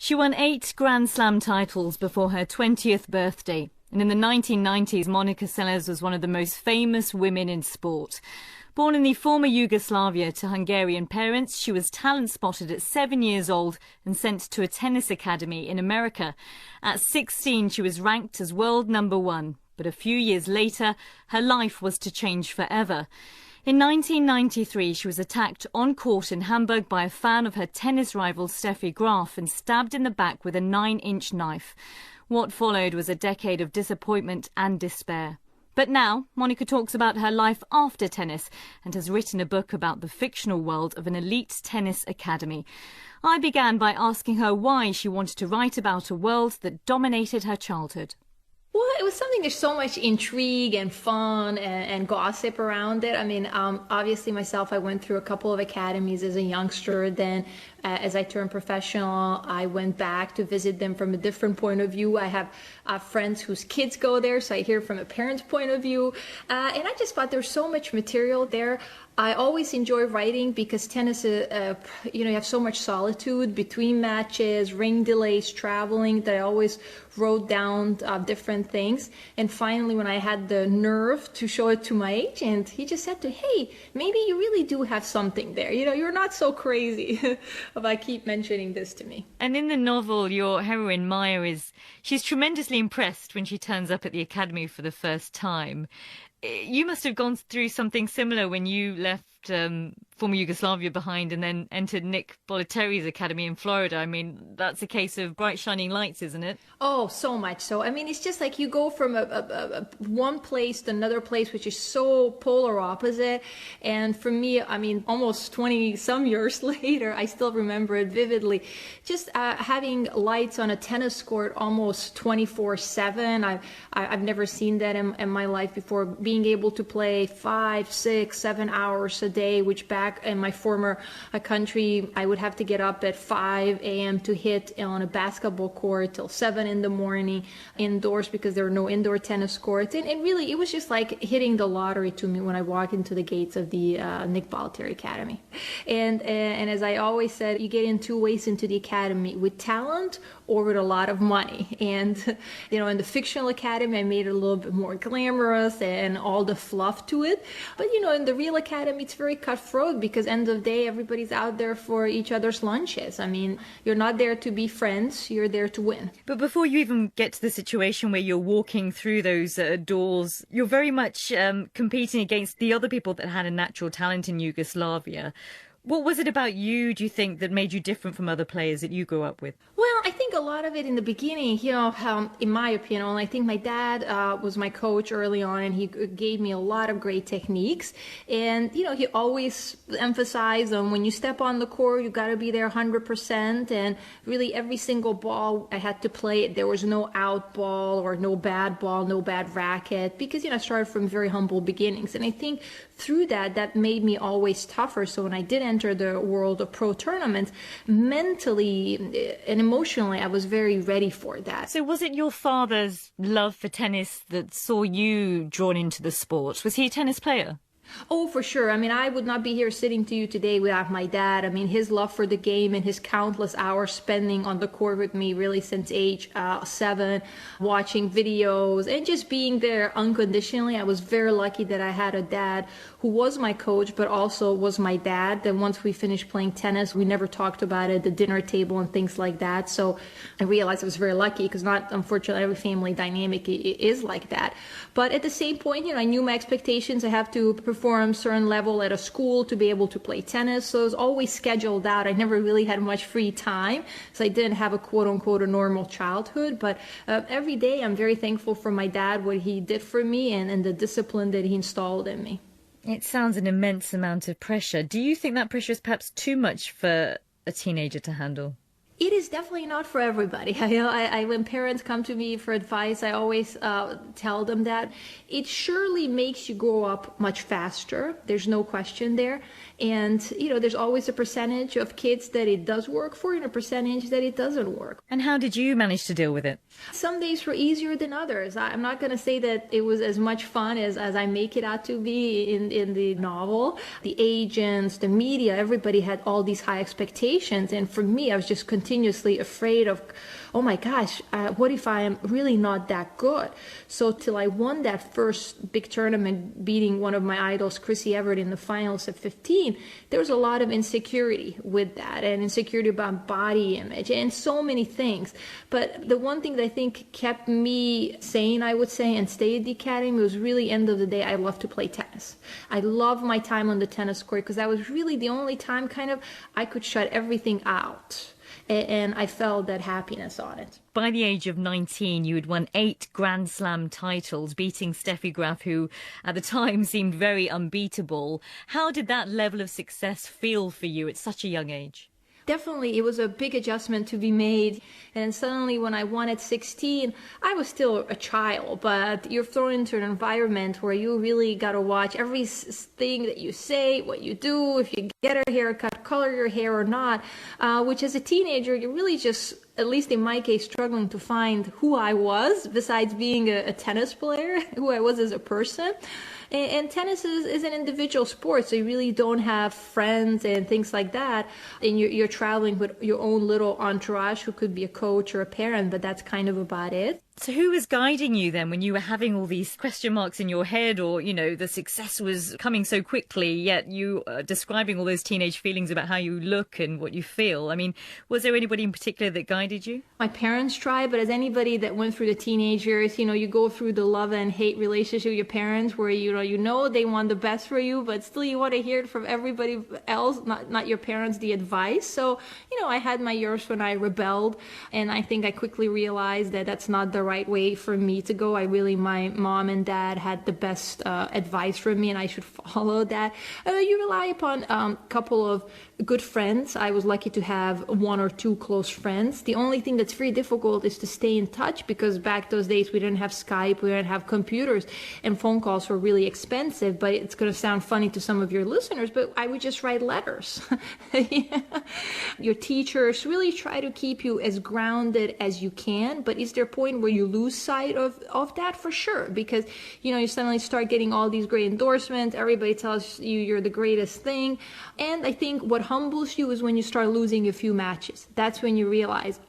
She won 8 Grand Slam titles before her 20th birthday. And in the 1990s, Monica Seles was one of the most famous women in sport. Born in the former Yugoslavia to Hungarian parents, she was talent spotted at 7 years old and sent to a tennis academy in America. At 16, she was ranked as world number 1. But a few years later, her life was to change forever. In 1993, she was attacked on court in Hamburg by a fan of her tennis rival Steffi Graf and stabbed in the back with a 9-inch knife. What followed was a decade of disappointment and despair. But now, Monica talks about her life after tennis and has written a book about the fictional world of an elite tennis academy. I began by asking her why she wanted to write about a world that dominated her childhood. Well, it was something, there's so much intrigue and fun and gossip around it. I mean, obviously myself, I went through a couple of academies as a youngster. Then as I turned professional, I went back to visit them from a different point of view. I have friends whose kids go there, so I hear from a parent's point of view. And I just thought there's so much material there. I always enjoy writing because tennis, you have so much solitude between matches, ring delays, traveling, that I always wrote down different things. And finally, when I had the nerve to show it to my agent, he just said to me, hey, maybe you really do have something there. You're not so crazy if I keep mentioning this to me. And in the novel, your heroine, Maya, she's tremendously impressed when she turns up at the academy for the first time. You must have gone through something similar when you left former Yugoslavia behind and then entered Nick Bollettieri's academy in Florida. I mean, that's a case of bright shining lights, isn't it? Oh, so much so. I mean, it's just like you go from one place to another place, which is so polar opposite. And for me, I mean, almost 20 some years later, I still remember it vividly. Just having lights on a tennis court almost 24/7. I've never seen that in my life before. Being able to play 5, 6, 7 hours a day, which back in my former country, I would have to get up at 5 a.m. to hit on a basketball court till 7 in the morning indoors because there were no indoor tennis courts. And really, it was just like hitting the lottery to me when I walked into the gates of the Nick Bollettieri Academy. And as I always said, you get in 2 ways into the academy, with talent or with a lot of money. And, in the fictional academy, I made it a little bit more glamorous and all the fluff to it. But, in the real academy, it's very cutthroat because end of the day, everybody's out there for each other's lunches. I mean, you're not there to be friends, you're there to win. But before you even get to the situation where you're walking through those doors, you're very much competing against the other people that had a natural talent in Yugoslavia. What was it about you, do you think, that made you different from other players that you grew up with? Well, I think a lot of it in the beginning, in my opinion, I think my dad was my coach early on, and he gave me a lot of great techniques. And, he always emphasized on when you step on the court, you got to be there 100%. And really every single ball I had to play, there was no out ball or no bad ball, no bad racket, because, I started from very humble beginnings. And I think through that made me always tougher. So when I did enter the world of pro tournaments, mentally and emotionally, I was very ready for that. So was it your father's love for tennis that saw you drawn into the sport? Was he a tennis player? Oh, for sure. I mean, I would not be here sitting to you today without my dad. I mean, his love for the game and his countless hours spending on the court with me really since age 7, watching videos and just being there unconditionally. I was very lucky that I had a dad who was my coach, but also was my dad. Then once we finished playing tennis, we never talked about it at the dinner table and things like that. So I realized I was very lucky because not, unfortunately, every family dynamic is like that. But at the same point, I knew my expectations. I have to perform certain level at a school to be able to play tennis. So it was always scheduled out. I never really had much free time. So I didn't have a quote unquote a normal childhood. But every day I'm very thankful for my dad, what he did for me and the discipline that he installed in me. It sounds an immense amount of pressure. Do you think that pressure is perhaps too much for a teenager to handle? It is definitely not for everybody. When parents come to me for advice, I always tell them that it surely makes you grow up much faster. There's no question there. And, there's always a percentage of kids that it does work for and a percentage that it doesn't work. And how did you manage to deal with it? Some days were easier than others. I'm not going to say that it was as much fun as I make it out to be in the novel. The agents, the media, everybody had all these high expectations. And for me, I was just continuing continuously afraid of, oh my gosh, what if I am really not that good? So till I won that first big tournament, beating one of my idols, Chrissy Everett, in the finals at 15, there was a lot of insecurity with that, and insecurity about body image and so many things. But the one thing that I think kept me sane, I would say, and stay at the academy was really, end of the day, I love to play tennis. I love my time on the tennis court because that was really the only time kind of I could shut everything out. And I felt that happiness on it. By the age of 19, you had won 8 Grand Slam titles, beating Steffi Graf, who at the time seemed very unbeatable. How did that level of success feel for you at such a young age? Definitely, it was a big adjustment to be made. And suddenly when I won at 16, I was still a child, but you're thrown into an environment where you really got to watch everything that you say, what you do, if you get a haircut, color your hair or not, which as a teenager, you really just, at least in my case, struggling to find who I was besides being a tennis player, who I was as a person. And tennis is an individual sport, so you really don't have friends and things like that. And you're traveling with your own little entourage, who could be a coach or a parent, but that's kind of about it. So who was guiding you then when you were having all these question marks in your head, or, you know, the success was coming so quickly, yet you are describing all those teenage feelings about how you look and what you feel? I mean, was there anybody in particular that guided you? My parents tried, but as anybody that went through the teenage years, you know, you go through the love and hate relationship with your parents where, you know they want the best for you, but still you want to hear it from everybody else, not your parents, the advice. So, you know, I had my years when I rebelled, and I think I quickly realized that that's not the right way for me to go. My mom and dad had the best advice for me, and I should follow that. You rely upon a couple of good friends. I was lucky to have 1 or 2 close friends. The only thing that's very difficult is to stay in touch, because back those days we didn't have Skype, we didn't have computers, and phone calls were really expensive. But it's going to sound funny to some of your listeners, but I would just write letters. Yeah. Your teachers really try to keep you as grounded as you can, but is there a point where you lose sight of that? For sure, because you suddenly start getting all these great endorsements, everybody tells you you're the greatest thing. And I think what humbles you is when you start losing a few matches. That's when you realize,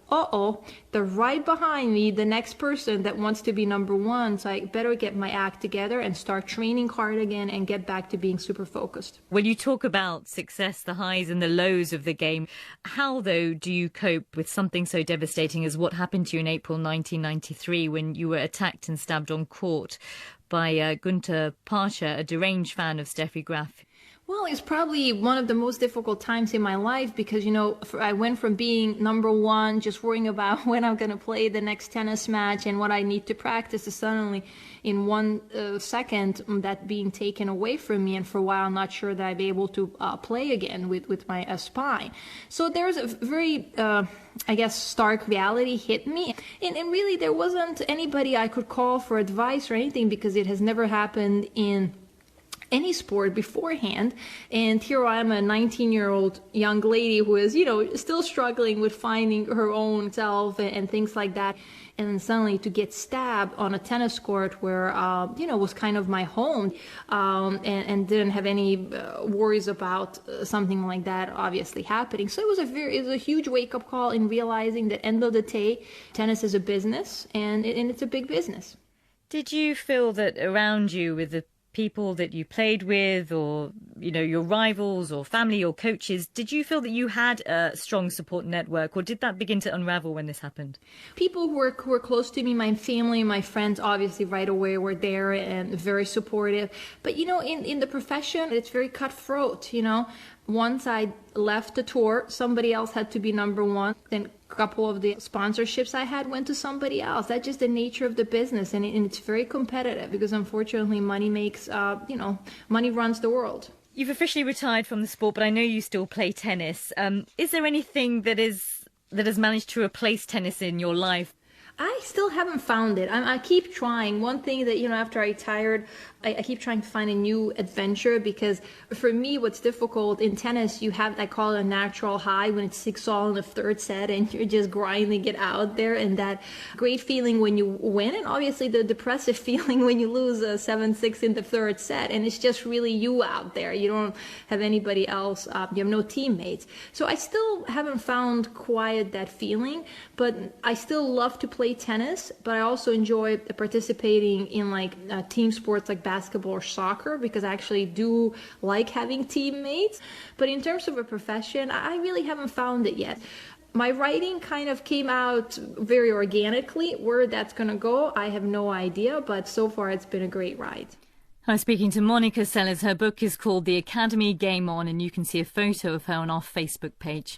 they're right behind me, the next person that wants to be number 1, so I better get my act together and start training hard again and get back to being super focused. When you talk about success, the highs and the lows of the game, how, though, do you cope with something so devastating as what happened to you in April 1993 when you were attacked and stabbed on court by Gunter Pasha, a deranged fan of Steffi Graf? Well, it's probably one of the most difficult times in my life because, I went from being number 1, just worrying about when I'm going to play the next tennis match and what I need to practice, to suddenly in 1 second that being taken away from me. And for a while, I'm not sure that I'd be able to play again with my spine. So there's a very, stark reality hit me. And really, there wasn't anybody I could call for advice or anything because it has never happened in any sport beforehand. And here I am, a 19-year-old young lady who is, still struggling with finding her own self and things like that. And then suddenly to get stabbed on a tennis court where, was kind of my home, and didn't have any worries about something like that obviously happening. So it was a huge wake-up call in realizing that end of the day, tennis is a business, and it's a big business. Did you feel that around you, with the people that you played with, or your rivals or family or coaches, did you feel that you had a strong support network, or did that begin to unravel when this happened? People who were close to me, my family, my friends, obviously right away were there and very supportive. But in the profession, it's very cutthroat. Once I left the tour, somebody else had to be number 1. Then a couple of the sponsorships I had went to somebody else. That's just the nature of the business, and it's very competitive because unfortunately money makes, money runs the world. You've officially retired from the sport, but I know you still play tennis. Is there anything that has managed to replace tennis in your life? I still haven't found it. I keep trying. One thing that, after I retired, I keep trying to find a new adventure, because for me, what's difficult in tennis, you have, I call it a natural high when it's 6-all in the third set and you're just grinding it out there, and that great feeling when you win, and obviously the depressive feeling when you lose a 7-6 in the third set, and it's just really you out there. You don't have anybody else. You have no teammates. So I still haven't found quite that feeling, but I still love to play tennis, but I also enjoy participating in like team sports like basketball or soccer, because I actually do like having teammates. But in terms of a profession, I really haven't found it yet. My writing kind of came out very organically. Where that's going to go, I have no idea, but so far it's been a great ride. I'm speaking to Monica Seles. Her book is called The Academy Game On, and you can see a photo of her on our Facebook page.